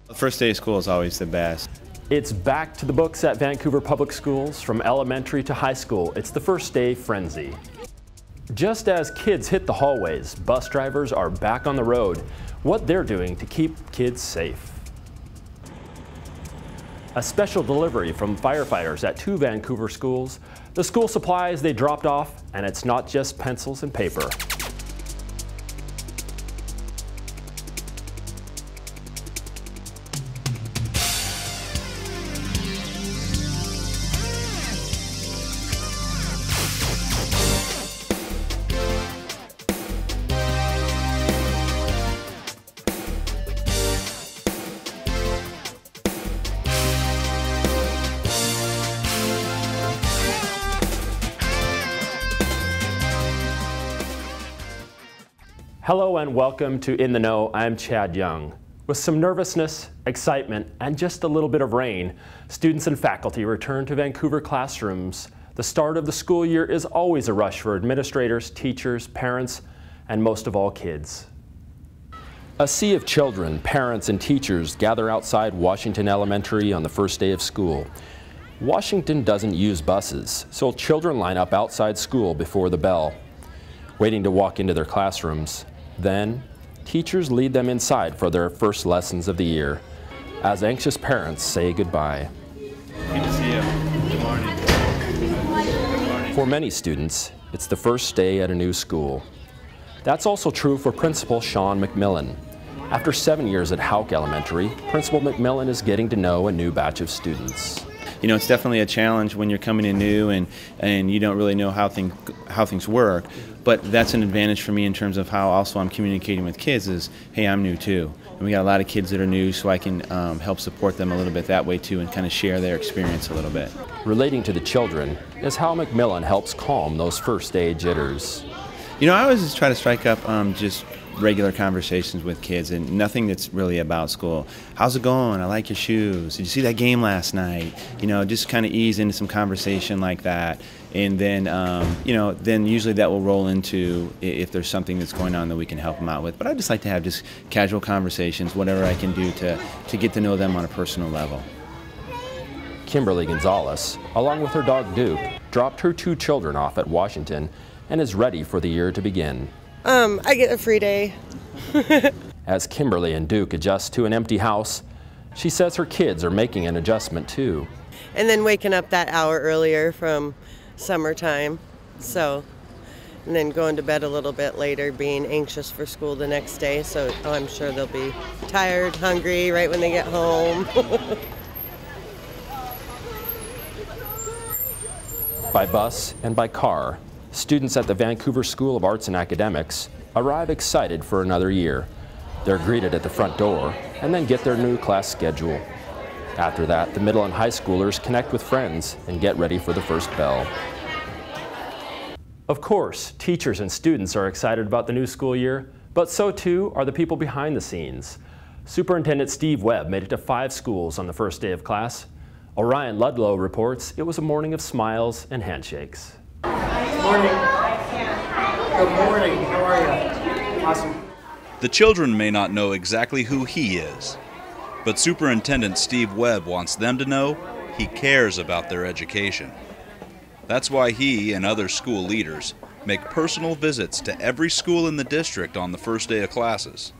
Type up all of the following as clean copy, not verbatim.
The first day of school is always the best. It's back to the books at Vancouver Public Schools, from elementary to high school. It's the first day frenzy. Just as kids hit the hallways, bus drivers are back on the road. What they're doing to keep kids safe. A special delivery from firefighters at 2 Vancouver schools. The school supplies they dropped off, and it's not just pencils and paper. Hello and welcome to In the Know. I'm Chad Young. With some nervousness, excitement, and just a little bit of rain, students and faculty return to Vancouver classrooms. The start of the school year is always a rush for administrators, teachers, parents, and most of all, kids. A sea of children, parents, and teachers gather outside Washington Elementary on the first day of school. Washington doesn't use buses, so children line up outside school before the bell, waiting to walk into their classrooms. Then, teachers lead them inside for their first lessons of the year, as anxious parents say goodbye. Good to see you. Good morning. Good morning. For many students, it's the first day at a new school. That's also true for Principal Sean McMillan. After 7 years at Houck Elementary, Principal McMillan is getting to know a new batch of students. You know, it's definitely a challenge when you're coming in new and you don't really know how things work, but that's an advantage for me in terms of how also I'm communicating with kids is, hey, I'm new too. And we got a lot of kids that are new, so I can help support them a little bit that way too and kind of share their experience a little bit. Relating to the children is how McMillan helps calm those first day jitters. You know, I always just try to strike up just regular conversations with kids and nothing that's really about school. How's it going? I like your shoes. Did you see that game last night? You know, just kind of ease into some conversation like that. And then, you know, then usually that will roll into if there's something that's going on that we can help them out with. But I just like to have just casual conversations, whatever I can do to get to know them on a personal level. Kimberly Gonzalez, along with her dog Duke, dropped her 2 children off at Washington and is ready for the year to begin. I get a free day. As Kimberly and Duke adjust to an empty house, she says her kids are making an adjustment too. And then waking up that hour earlier from summertime, and then going to bed a little bit later, being anxious for school the next day, so I'm sure they'll be tired, hungry right when they get home. By bus and by car, students at the Vancouver School of Arts and Academics arrive excited for another year. They're greeted at the front door and then get their new class schedule. After that, the middle and high schoolers connect with friends and get ready for the first bell. Of course, teachers and students are excited about the new school year, but so too are the people behind the scenes. Superintendent Steve Webb made it to 5 schools on the first day of class. Orion Ludlow reports it was a morning of smiles and handshakes. Good morning. Good morning. How are you? Awesome. The children may not know exactly who he is, but Superintendent Steve Webb wants them to know he cares about their education. That's why he and other school leaders make personal visits to every school in the district on the first day of classes.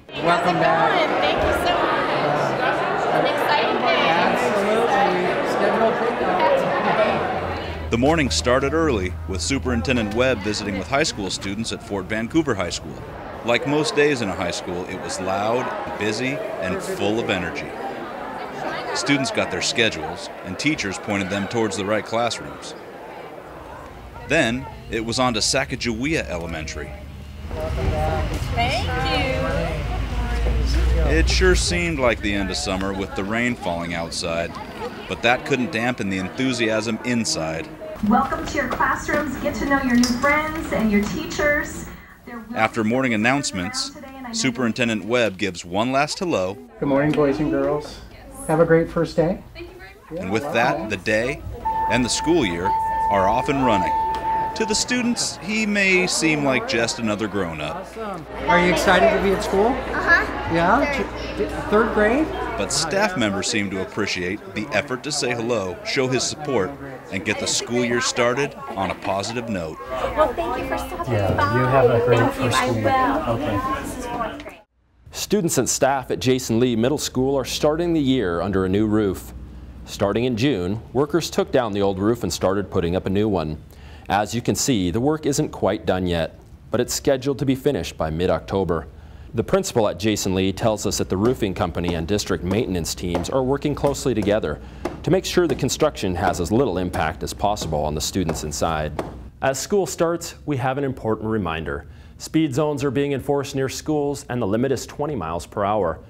Welcome back. Thank you so much. An exciting day. Absolutely. Scheduled pickup. The morning started early with Superintendent Webb visiting with high school students at Fort Vancouver High School. Like most days in a high school, it was loud, busy, and full of energy. Students got their schedules, and teachers pointed them towards the right classrooms. Then, it was on to Sacagawea Elementary. Thank you. It sure seemed like the end of summer with the rain falling outside, but that couldn't dampen the enthusiasm inside. Welcome to your classrooms. Get to know your new friends and your teachers. After morning announcements, Superintendent Webb gives one last hello. Good morning, boys and girls. Have a great first day. And with that, the day and the school year are off and running. To the students, he may seem like just another grown-up. Awesome. Are you excited to be at school? Uh-huh. Yeah, third grade? But staff members seem to appreciate the effort to say hello, show his support, and get the school year started on a positive note. Well, thank you for stopping Yeah, by. you have a great Thank you, first I school year. will. Okay. This is fourth grade. Students and staff at Jason Lee Middle School are starting the year under a new roof. Starting in June, workers took down the old roof and started putting up a new one. As you can see, the work isn't quite done yet, but it's scheduled to be finished by mid-October. The principal at Jason Lee tells us that the roofing company and district maintenance teams are working closely together to make sure the construction has as little impact as possible on the students inside. As school starts, we have an important reminder. Speed zones are being enforced near schools and the limit is 20 miles per hour.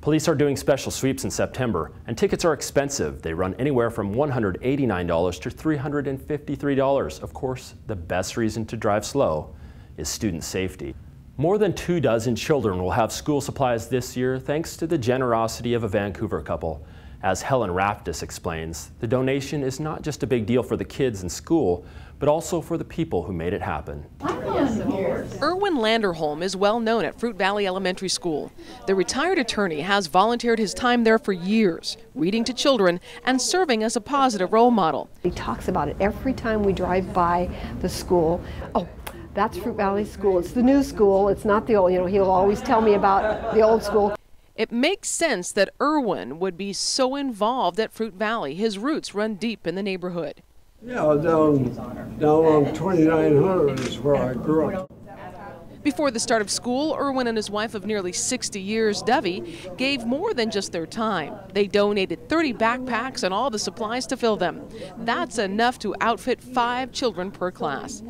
Police are doing special sweeps in September and tickets are expensive. They run anywhere from $189 to $353. Of course, the best reason to drive slow is student safety. More than 24 children will have school supplies this year thanks to the generosity of a Vancouver couple. As Helen Raptis explains, the donation is not just a big deal for the kids in school, but also for the people who made it happen. Erwin Landerholm is well known at Fruit Valley Elementary School. The retired attorney has volunteered his time there for years, reading to children and serving as a positive role model. He talks about it every time we drive by the school. Oh, that's Fruit Valley School. It's the new school. It's not the old, he'll always tell me about the old school. It makes sense that Erwin would be so involved at Fruit Valley. His roots run deep in the neighborhood. Yeah, down on 2900 is where I grew up. Before the start of school, Erwin and his wife of nearly 60 years, Debbie, gave more than just their time. They donated 30 backpacks and all the supplies to fill them. That's enough to outfit 5 children per class.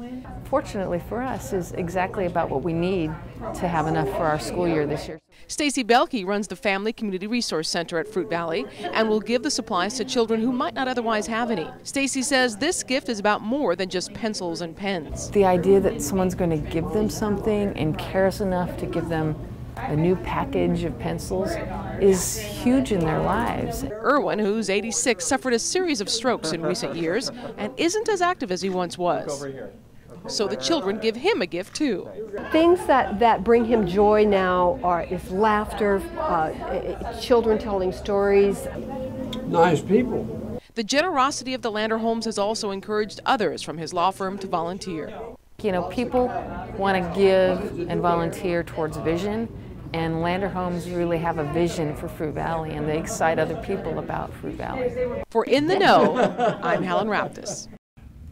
Fortunately for us, is exactly about what we need to have enough for our school year this year. Stacy Belke runs the Family Community Resource Center at Fruit Valley and will give the supplies to children who might not otherwise have any. Stacy says this gift is about more than just pencils and pens. The idea that someone's going to give them something and cares enough to give them a new package of pencils is huge in their lives. Erwin, who's 86, suffered a series of strokes in recent years and isn't as active as he once was. So the children give him a gift too. Things that bring him joy now is laughter, children telling stories. Nice people. The generosity of the Landerholms has also encouraged others from his law firm to volunteer. People want to give and volunteer towards vision, and Landerholms really have a vision for Fruit Valley, and they excite other people about Fruit Valley. For In the Know, I'm Helen Raptis.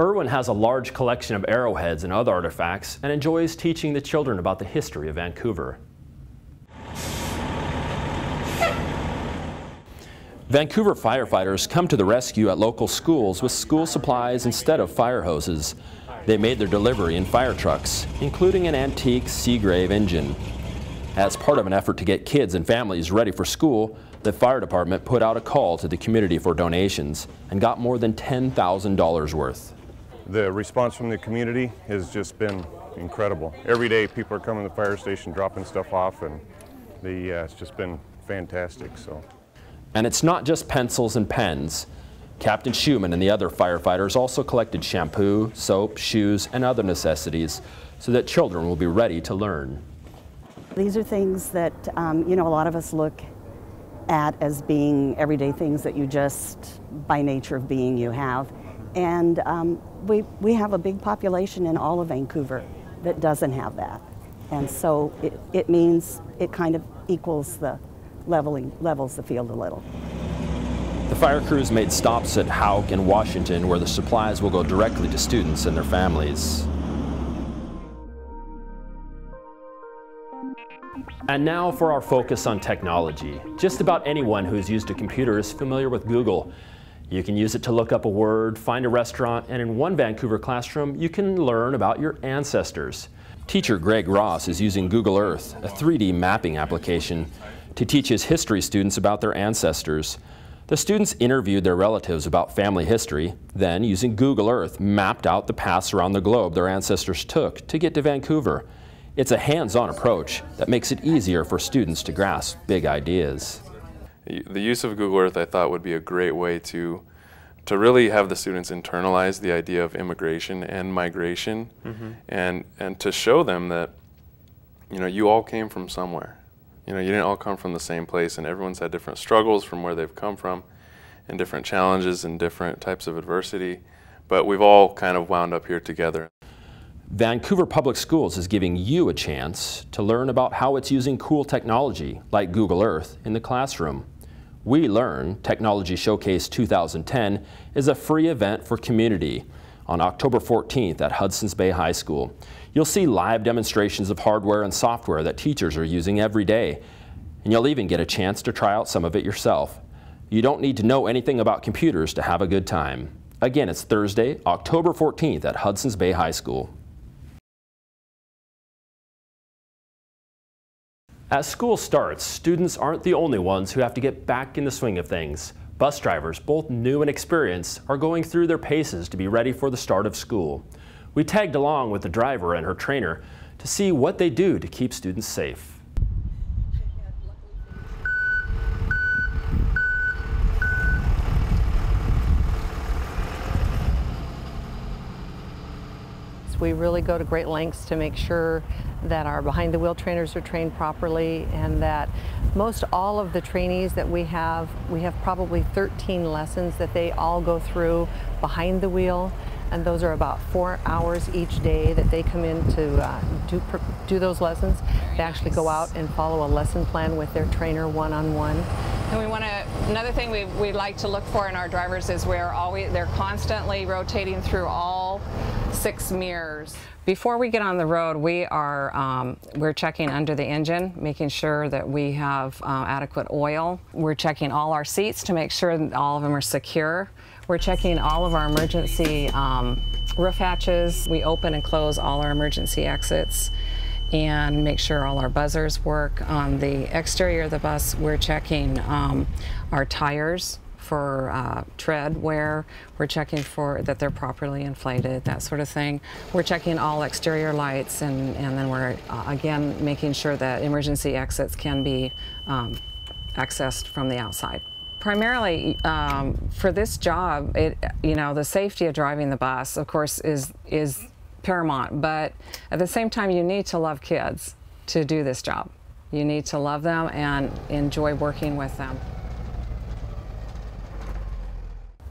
Erwin has a large collection of arrowheads and other artifacts and enjoys teaching the children about the history of Vancouver. Vancouver firefighters come to the rescue at local schools with school supplies instead of fire hoses. They made their delivery in fire trucks, including an antique Seagrave engine. As part of an effort to get kids and families ready for school, the fire department put out a call to the community for donations and got more than $10,000 worth. The response from the community has just been incredible. Every day people are coming to the fire station dropping stuff off, and it's just been fantastic. And it's not just pencils and pens. Captain Schumann and the other firefighters also collected shampoo, soap, shoes, and other necessities so that children will be ready to learn. These are things that a lot of us look at as being everyday things that you just, by nature of being, you have. And we have a big population in all of Vancouver that doesn't have that. And so it means it kind of equals the levels the field a little. The fire crews made stops at Houck and Washington where the supplies will go directly to students and their families. And now for our focus on technology. Just about anyone who's used a computer is familiar with Google. You can use it to look up a word, find a restaurant, and in one Vancouver classroom, you can learn about your ancestors. Teacher Greg Ross is using Google Earth, a 3D mapping application, to teach his history students about their ancestors. The students interviewed their relatives about family history, then using Google Earth, mapped out the paths around the globe their ancestors took to get to Vancouver. It's a hands-on approach that makes it easier for students to grasp big ideas. The use of Google Earth, I thought, would be a great way to really have the students internalize the idea of immigration and migration, and to show them that you all came from somewhere. You know, you didn't all come from the same place, and everyone's had different struggles from where they've come from, and different challenges and different types of adversity, but we've all kind of wound up here together. Vancouver Public Schools is giving you a chance to learn about how it's using cool technology like Google Earth in the classroom. We Learn Technology Showcase 2010 is a free event for community on October 14th at Hudson's Bay High School. You'll see live demonstrations of hardware and software that teachers are using every day, and you'll even get a chance to try out some of it yourself. You don't need to know anything about computers to have a good time. Again, it's Thursday, October 14th at Hudson's Bay High School. As school starts, students aren't the only ones who have to get back in the swing of things. Bus drivers, both new and experienced, are going through their paces to be ready for the start of school. We tagged along with the driver and her trainer to see what they do to keep students safe. We really go to great lengths to make sure that our behind-the-wheel trainers are trained properly, and that most all of the trainees that we have probably 13 lessons that they all go through behind the wheel, and those are about 4 hours each day that they come in to do those lessons. They actually go out and follow a lesson plan with their trainer one-on-one. And we want to, another thing we like to look for in our drivers is they're constantly rotating through all 6 mirrors. Before we get on the road, we're checking under the engine, making sure that we have adequate oil. We're checking all our seats to make sure that all of them are secure. We're checking all of our emergency roof hatches. We open and close all our emergency exits and make sure all our buzzers work. On the exterior of the bus, we're checking our tires for tread wear. We're checking for that they're properly inflated, that sort of thing. We're checking all exterior lights, and then we're again making sure that emergency exits can be accessed from the outside. Primarily for this job, the safety of driving the bus, of course, is paramount, but at the same time you need to love kids to do this job. You need to love them and enjoy working with them.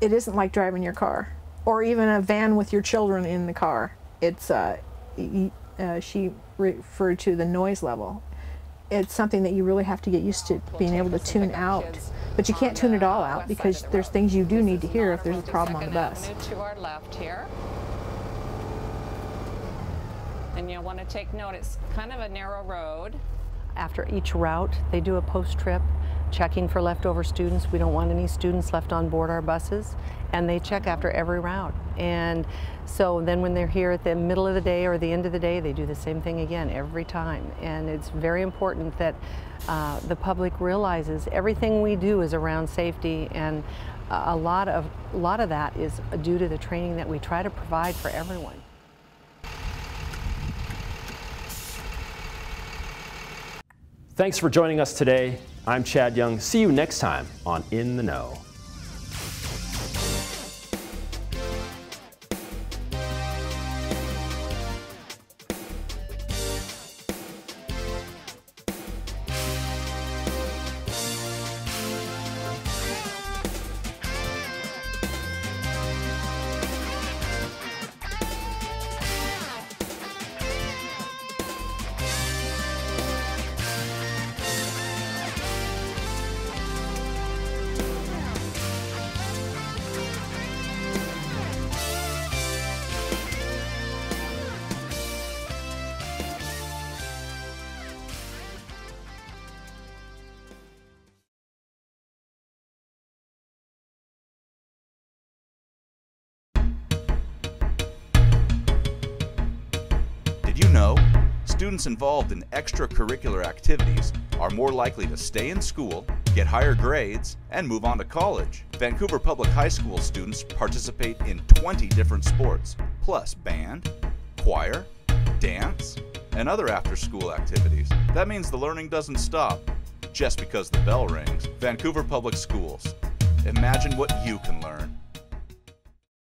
It isn't like driving your car, or even a van with your children in the car. It's, she referred to the noise level. It's something that you really have to get used to being able to tune out. But you can't tune it all out, because there's things you do need to hear if there's a problem on the bus. Move to our left here. And you'll want to take note, it's kind of a narrow road. After each route, they do a post-trip checking for leftover students. We don't want any students left on board our buses, and they check after every route. And so then when they're here at the middle of the day or the end of the day, they do the same thing again every time. And it's very important that the public realizes everything we do is around safety, and a lot of that is due to the training that we try to provide for everyone. Thanks for joining us today. I'm Chad Young. See you next time on In the Know. Did you know students involved in extracurricular activities are more likely to stay in school, get higher grades, and move on to college? Vancouver Public High School students participate in 20 different sports, plus band, choir, dance, and other after-school activities. That means the learning doesn't stop just because the bell rings. Vancouver Public Schools. Imagine what you can learn.